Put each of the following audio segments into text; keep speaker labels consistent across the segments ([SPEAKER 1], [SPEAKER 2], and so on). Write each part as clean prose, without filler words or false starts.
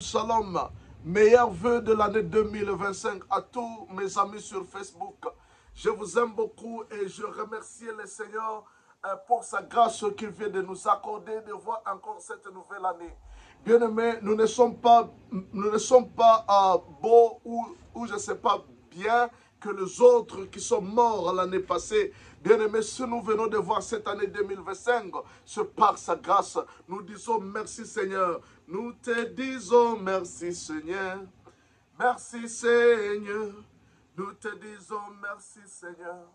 [SPEAKER 1] Shalom, meilleurs vœux de l'année 2025 à tous mes amis sur Facebook. Je vous aime beaucoup et je remercie le Seigneur pour sa grâce qu'il vient de nous accorder de voir encore cette nouvelle année. Bien-aimés, nous ne sommes pas beaux ou je ne sais pas bien que les autres qui sont morts l'année passée. Bien-aimés, si nous venons de voir cette année 2025, c'est par sa grâce. Nous disons merci Seigneur. Nous te disons merci Seigneur. Merci Seigneur. Nous te disons merci Seigneur.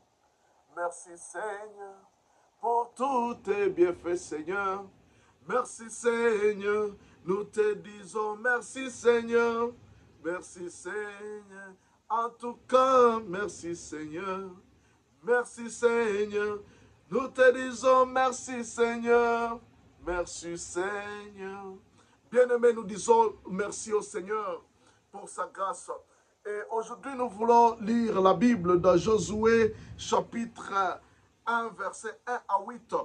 [SPEAKER 1] Merci Seigneur. Pour tous tes bienfaits Seigneur. Merci Seigneur. Nous te disons merci Seigneur. Merci Seigneur. En tout cas, merci Seigneur. Merci Seigneur. Nous te disons merci Seigneur. Merci Seigneur. Bien-aimés, nous disons merci au Seigneur pour sa grâce. Et aujourd'hui, nous voulons lire la Bible dans Josué chapitre 1, verset 1 à 8.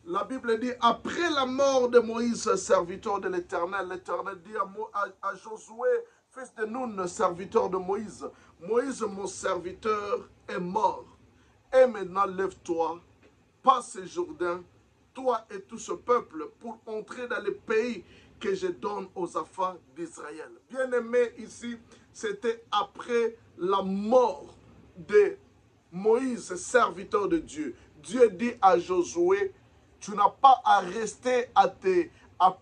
[SPEAKER 1] La Bible dit, après la mort de Moïse, serviteur de l'Éternel, l'Éternel dit à Josué, fils de Nun, serviteur de Moïse, Moïse, mon serviteur, est mort. Et maintenant, lève-toi, passe le Jourdain, toi et tout ce peuple, pour entrer dans le pays que je donne aux enfants d'Israël. Bien-aimé, ici, c'était après la mort de Moïse, serviteur de Dieu. Dieu dit à Josué, tu n'as pas à rester à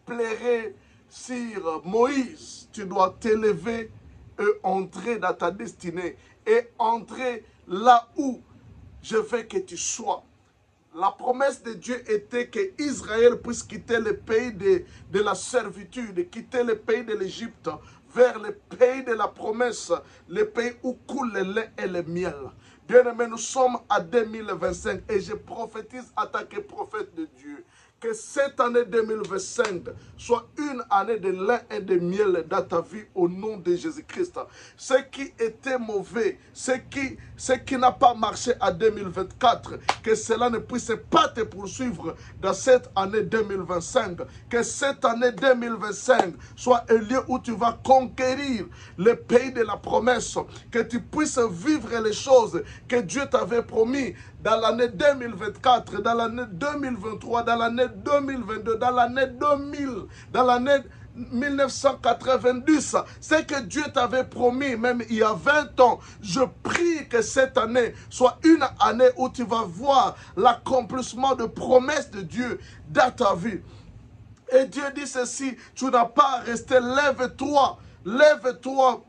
[SPEAKER 1] pleurer sur Moïse. Tu dois t'élever et entrer dans ta destinée et entrer là où je veux que tu sois. La promesse de Dieu était que Israël puisse quitter le pays de la servitude, quitter le pays de l'Égypte vers le pays de la promesse, le pays où coule le lait et le miel. Bien-aimés, nous sommes à 2025 et je prophétise en tant que prophète de Dieu que cette année 2025 soit une année de lait et de miel dans ta vie au nom de Jésus-Christ. Ce qui était mauvais, ce qui n'a pas marché en 2024, que cela ne puisse pas te poursuivre dans cette année 2025. Que cette année 2025 soit un lieu où tu vas conquérir le pays de la promesse. Que tu puisses vivre les choses que Dieu t'avait promis dans l'année 2024, dans l'année 2023, dans l'année 2022, dans l'année 2000, dans l'année 1990, c'est que Dieu t'avait promis, même il y a 20 ans. Je prie que cette année soit une année où tu vas voir l'accomplissement de promesses de Dieu dans ta vie. Et Dieu dit ceci, tu n'as pas à rester, lève-toi, lève-toi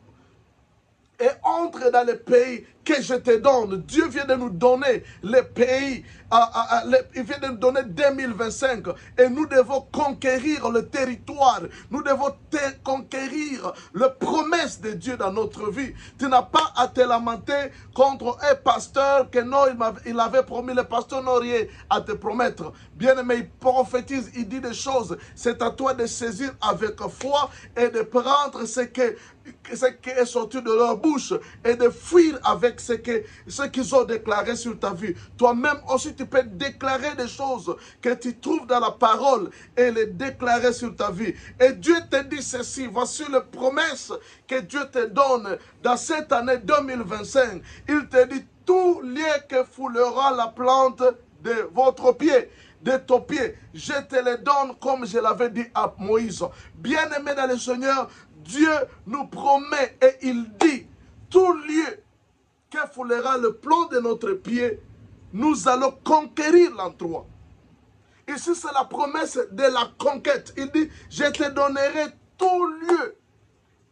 [SPEAKER 1] et entre dans le pays que je te donne. Dieu vient de nous donner le pays, il vient de nous donner 2025 et nous devons conquérir le territoire, nous devons conquérir les promesses de Dieu dans notre vie. Tu n'as pas à te lamenter contre un pasteur que non, il avait promis, le pasteur n'a rien à te promettre. Bien-aimé, il prophétise, il dit des choses, c'est à toi de saisir avec foi et de prendre ce qui est sorti de leur bouche et de fuir avec ce qu'ils ont déclaré sur ta vie. Toi-même aussi, tu peux déclarer des choses que tu trouves dans la parole et les déclarer sur ta vie. Et Dieu te dit ceci, voici les promesses que Dieu te donne dans cette année 2025. Il te dit, tout lieu que foulera la plante de votre pied, de ton pied, je te les donne comme je l'avais dit à Moïse. Bien-aimé dans le Seigneur, Dieu nous promet et il dit, tout lieu que foulera le plan de notre pied, nous allons conquérir l'endroit. Ici, c'est la promesse de la conquête. Il dit, je te donnerai tout lieu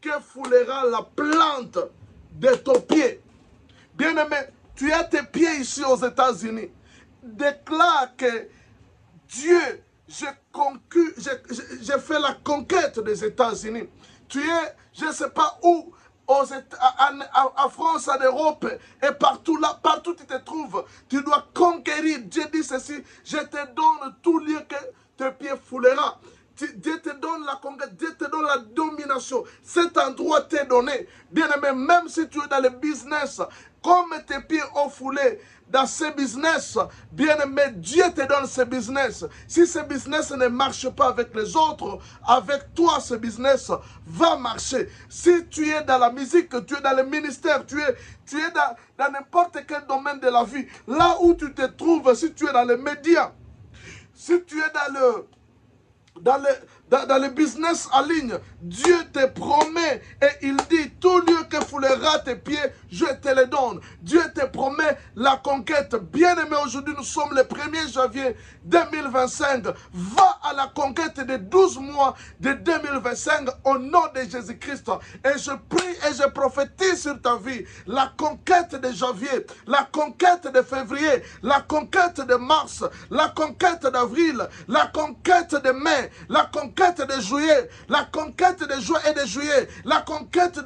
[SPEAKER 1] que foulera la plante de ton pied. Bien-aimé, tu as tes pieds ici aux États-Unis. Déclare que Dieu, j'ai fait la conquête des États-Unis. Tu es, je ne sais pas où, en France, en Europe, et partout là, partout où tu te trouves, tu dois conquérir. Dieu dit ceci, je te donne tout lieu que tes pieds foulera. Dieu te donne la conquête, Dieu te donne la domination. Cet endroit t'est donné. Bien-aimé, même si tu es dans le business, comme tes pieds ont foulé dans ce business, bien-aimé, Dieu te donne ce business. Si ce business ne marche pas avec les autres, avec toi, ce business va marcher. Si tu es dans la musique, tu es dans le ministère, tu es dans n'importe quel domaine de la vie, là où tu te trouves, si tu es dans les médias, si tu es dans le business en ligne, Dieu te promet et il dit, tout lieu que foulera tes pieds, je te le donne. Dieu te promet la conquête. Bien-aimé, aujourd'hui nous sommes le 1er janvier 2025. Va à la conquête des 12 mois de 2025 au nom de Jésus-Christ. Et je prie et je prophétise sur ta vie la conquête de janvier, la conquête de février, la conquête de mars, la conquête d'avril, la conquête de mai, la conquête de juillet, la conquête de juin et de juillet, la conquête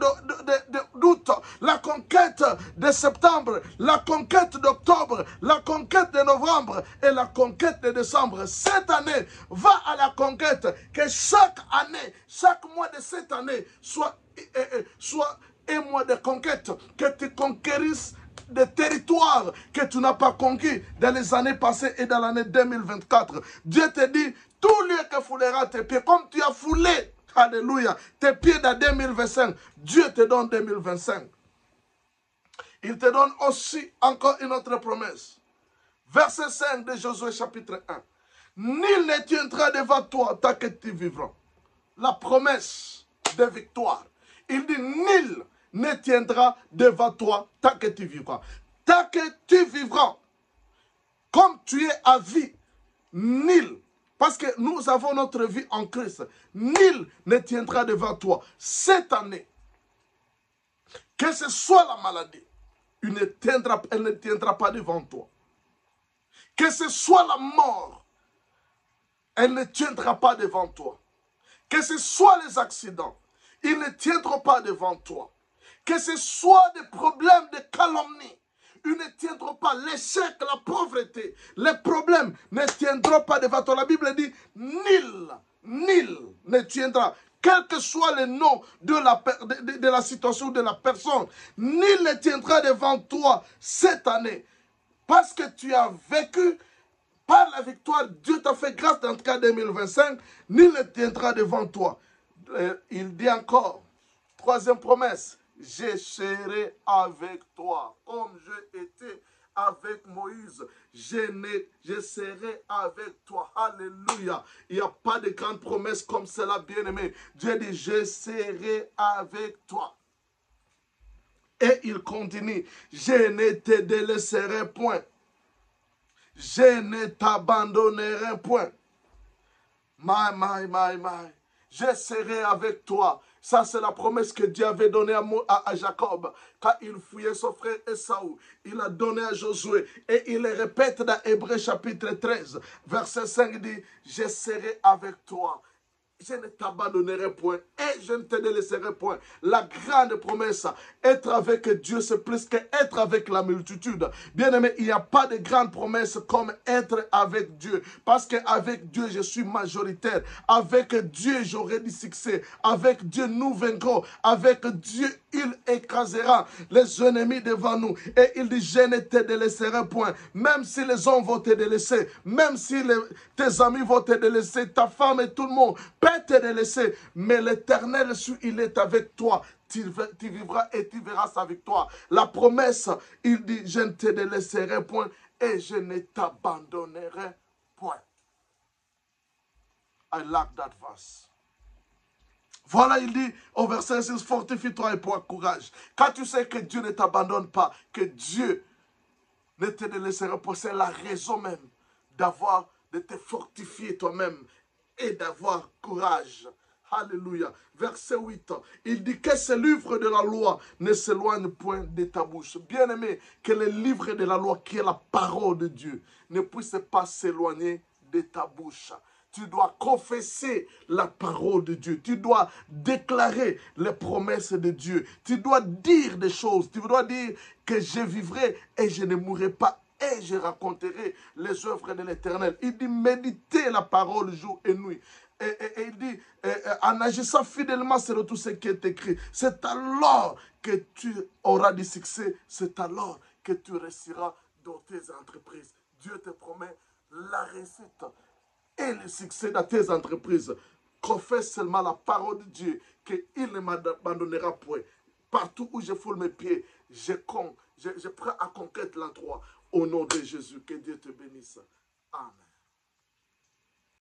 [SPEAKER 1] d'août, la conquête de septembre, la conquête d'octobre, la conquête de novembre et la conquête de décembre. Cette année, va à la conquête. Que chaque année, chaque mois de cette année soit un mois de conquête. Que tu conquérisses des territoires que tu n'as pas conquis dans les années passées et dans l'année 2024. Dieu te dit, tout lieu que foulera tes pieds, comme tu as foulé, alléluia, tes pieds dans 2025, Dieu te donne 2025. Il te donne aussi encore une autre promesse. Verset 5 de Josué chapitre 1. Nul ne tiendra devant toi tant que tu vivras. La promesse de victoire. Il dit, nul ne tiendra devant toi tant que tu vivras. Tant que tu vivras, comme tu es à vie, nul, parce que nous avons notre vie en Christ, nul ne tiendra devant toi. Cette année, que ce soit la maladie, elle ne tiendra pas devant toi. Que ce soit la mort, elle ne tiendra pas devant toi. Que ce soit les accidents, ils ne tiendront pas devant toi. Que ce soit des problèmes de calomnie, ils ne tiendront pas. L'échec, la pauvreté, les problèmes ne tiendront pas devant toi. La Bible dit, nul ne tiendra. Quel que soit le nom de la situation ou de la personne, nul ne tiendra devant toi cette année. Parce que tu as vécu par la victoire, Dieu t'a fait grâce dans le cas 2025, nul ne tiendra devant toi. Il dit encore, troisième promesse, je serai avec toi, comme j'ai été avec Moïse, je serai avec toi. Alléluia. Il n'y a pas de grande promesse comme cela, bien-aimé. Dieu dit, je serai avec toi. Et il continue, je ne te délaisserai point. Je ne t'abandonnerai point. My. Je serai avec toi. Ça, c'est la promesse que Dieu avait donnée à Jacob. Quand il fouillait son frère Esaü, il a donné à Josué. Et il le répète dans Hébreux chapitre 13, verset 5, dit, je serai avec toi. Je ne t'abandonnerai point et je ne te délaisserai point. La grande promesse, être avec Dieu, c'est plus qu'être avec la multitude. Bien aimé, il n'y a pas de grande promesse comme être avec Dieu. Parce qu'avec Dieu, je suis majoritaire. Avec Dieu, j'aurai du succès. Avec Dieu, nous vaincrons. Avec Dieu, il écrasera les ennemis devant nous. Et il dit, je ne te délaisserai point. Même si les hommes vont te délaisser, même si tes amis vont te délaisser, ta femme et tout le monde te délaisser, mais l'Éternel, il est avec toi. Tu vivras et tu verras sa victoire. La promesse, il dit, je ne te délaisserai point et je ne t'abandonnerai point. I like that verse. Voilà, il dit au verset 6, fortifie-toi et prends courage. Quand tu sais que Dieu ne t'abandonne pas, que Dieu ne te délaissera pas, c'est la raison même de te fortifier toi-même et d'avoir courage. Alléluia. Verset 8. Il dit que ce livre de la loi ne s'éloigne point de ta bouche. Bien-aimé, que le livre de la loi, qui est la parole de Dieu, ne puisse pas s'éloigner de ta bouche. Tu dois confesser la parole de Dieu. Tu dois déclarer les promesses de Dieu. Tu dois dire des choses. Tu dois dire que je vivrai et je ne mourrai pas. Et je raconterai les œuvres de l'Éternel. Il dit méditer la parole jour et nuit. et il dit, en agissant fidèlement sur tout ce qui est écrit, c'est alors que tu auras du succès, c'est alors que tu réussiras dans tes entreprises. Dieu te promet la réussite et le succès dans tes entreprises. Confesse seulement la parole de Dieu, qu'il ne m'abandonnera point. Partout où je foule mes pieds, je prends à conquête l'endroit. Au nom de Jésus, que Dieu te bénisse. Amen.